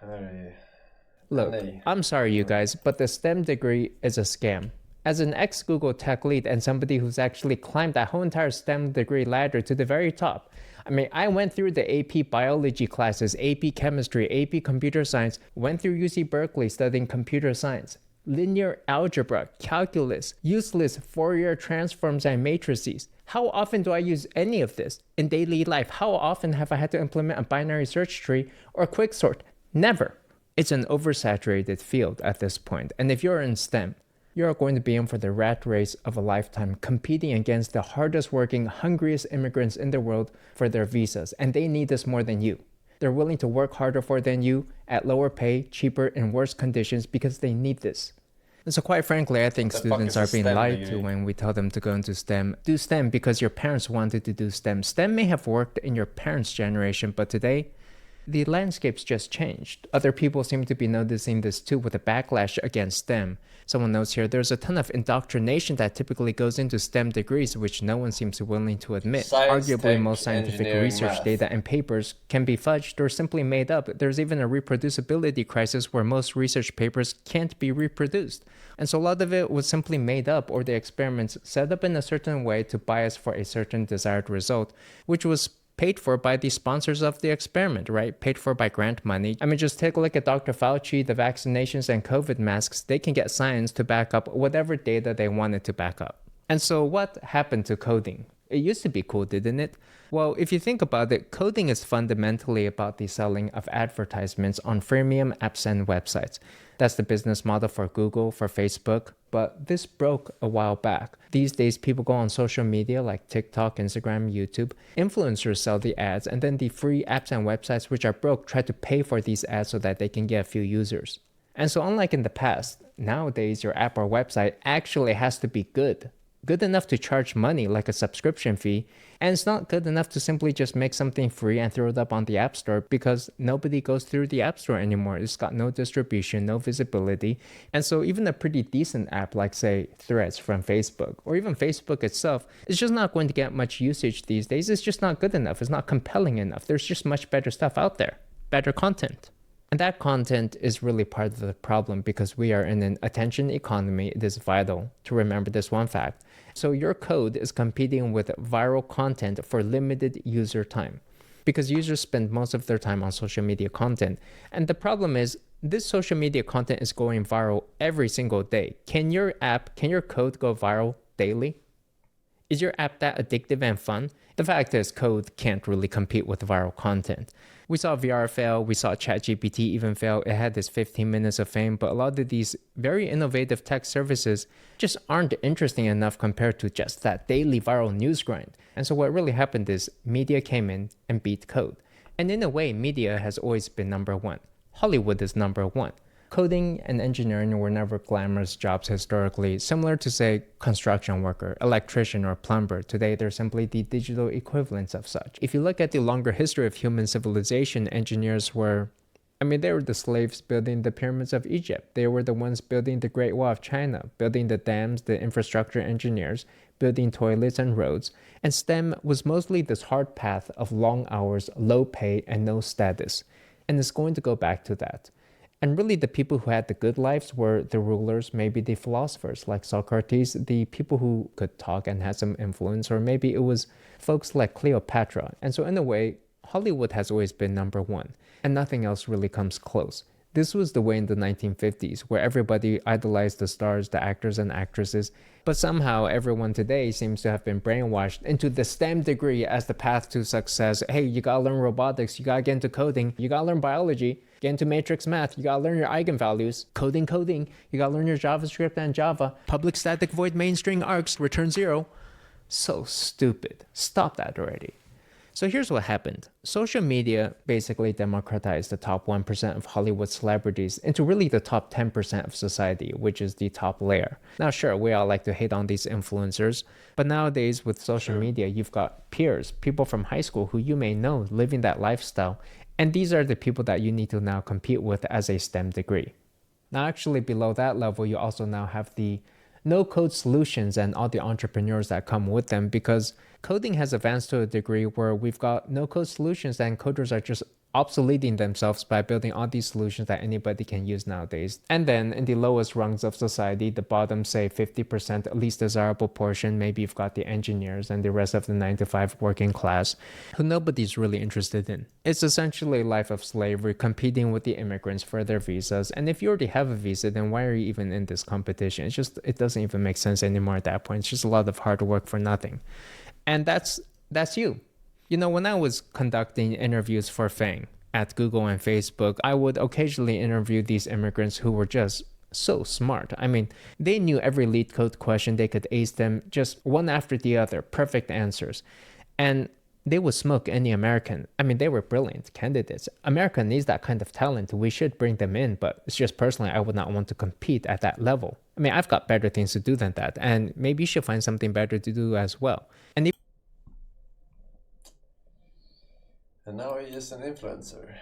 Nej. Look, Nej. I'm sorry, you guys, but the STEM degree is a scam. As an ex Google tech lead and somebody who's actually climbed that whole entire STEM degree ladder to the very top, I mean, I went through the AP biology classes, AP chemistry, AP computer science, went through UC Berkeley studying computer science, linear algebra, calculus, useless Fourier transforms and matrices. How often do I use any of this in daily life? How often have I had to implement a binary search tree or quicksort? Never. It's an oversaturated field at this point, and if you're in STEM, you're going to be in for the rat race of a lifetime, competing against the hardest working, hungriest immigrants in the world for their visas, and they need this more than you. They're willing to work harder for than you at lower pay, cheaper, and worse conditions because they need this. And so quite frankly, I think What the fuck students is a are being STEM lied to degree? when we tell them to go into STEM. Do STEM because your parents wanted to do STEM. STEM may have worked in your parents' generation, but today, the landscape's just changed. Other people seem to be noticing this too with a backlash against STEM. Someone notes here there's a ton of indoctrination that typically goes into STEM degrees, which no one seems willing to admit. Science, Arguably, tech, most scientific engineering, research math. data and papers can be fudged or simply made up. There's even a reproducibility crisis where most research papers can't be reproduced. And so a lot of it was simply made up, or the experiments set up in a certain way to bias for a certain desired result, which was paid for by the sponsors of the experiment, right? Paid for by grant money. I mean, just take a look at Dr. Fauci, the vaccinations and COVID masks. They can get science to back up whatever data they wanted to back up. And so what happened to coding? It used to be cool, didn't it? Well, if you think about it, coding is fundamentally about the selling of advertisements on freemium apps and websites. That's the business model for Google, for Facebook, but this broke a while back. These days, people go on social media like TikTok, Instagram, YouTube. Influencers sell the ads, and then the free apps and websites which are broke try to pay for these ads so that they can get a few users. And so unlike in the past, nowadays your app or website actually has to be good enough to charge money like a subscription fee, and it's not good enough to simply just make something free and throw it up on the App Store because nobody goes through the App Store anymore. It's got no distribution, no visibility. And so even a pretty decent app like, say, Threads from Facebook, or even Facebook itself, is just not going to get much usage these days. It's just not good enough. It's not compelling enough. There's just much better stuff out there, better content. And that content is really part of the problem because we are in an attention economy. It is vital to remember this one fact. So your code is competing with viral content for limited user time because users spend most of their time on social media content. And the problem is this social media content is going viral every single day. Can your code go viral daily? Is your app that addictive and fun? The fact is, code can't really compete with viral content. We saw VR fail, we saw ChatGPT even fail. It had this 15 minutes of fame, but a lot of these very innovative tech services just aren't interesting enough compared to just that daily viral news grind. And so what really happened is media came in and beat code. And in a way, media has always been number one. Hollywood is number one. Coding and engineering were never glamorous jobs historically, similar to, say, construction worker, electrician, or plumber. Today, they're simply the digital equivalents of such. If you look at the longer history of human civilization, engineers were, they were the slaves building the pyramids of Egypt. They were the ones building the Great Wall of China, building the dams, the infrastructure engineers, building toilets and roads. And STEM was mostly this hard path of long hours, low pay, and no status. And it's going to go back to that. And really the people who had the good lives were the rulers, maybe the philosophers like Socrates, the people who could talk and had some influence, or maybe it was folks like Cleopatra. And so in a way, Hollywood has always been number one, and nothing else really comes close. This was the way in the 1950s, where everybody idolized the stars, the actors and actresses, but somehow everyone today seems to have been brainwashed into the STEM degree as the path to success. Hey, you gotta learn robotics, you gotta get into coding, you gotta learn biology, get into matrix math, you gotta learn your eigenvalues, coding, you gotta learn your JavaScript and Java, public static void main string args, return zero. So stupid. Stop that already. So here's what happened. Social media basically democratized the top 1% of Hollywood celebrities into really the top 10% of society, which is the top layer. Now, sure, we all like to hate on these influencers, but nowadays with social media, you've got peers, people from high school who you may know living that lifestyle, and these are the people that you need to now compete with as a STEM degree. Now, actually below that level, you also now have the no-code solutions and all the entrepreneurs that come with them, because coding has advanced to a degree where we've got no-code solutions and coders are just obsoleting themselves by building all these solutions that anybody can use nowadays. And then in the lowest rungs of society, the bottom, say 50% least desirable portion, maybe you've got the engineers and the rest of the 9 to 5 working class, who nobody's really interested in. It's essentially a life of slavery, competing with the immigrants for their visas. And if you already have a visa, then why are you even in this competition? It doesn't even make sense anymore at that point. It's just a lot of hard work for nothing. And that's you. You know, when I was conducting interviews for Fang at Google and Facebook, I would occasionally interview these immigrants who were just so smart. I mean, they knew every lead code question, they could ace them just one after the other, perfect answers. And they would smoke any American. I mean, they were brilliant candidates. America needs that kind of talent. We should bring them in, but it's just personally, I would not want to compete at that level. I mean, I've got better things to do than that, and maybe you should find something better to do as well. And And now he is an influencer.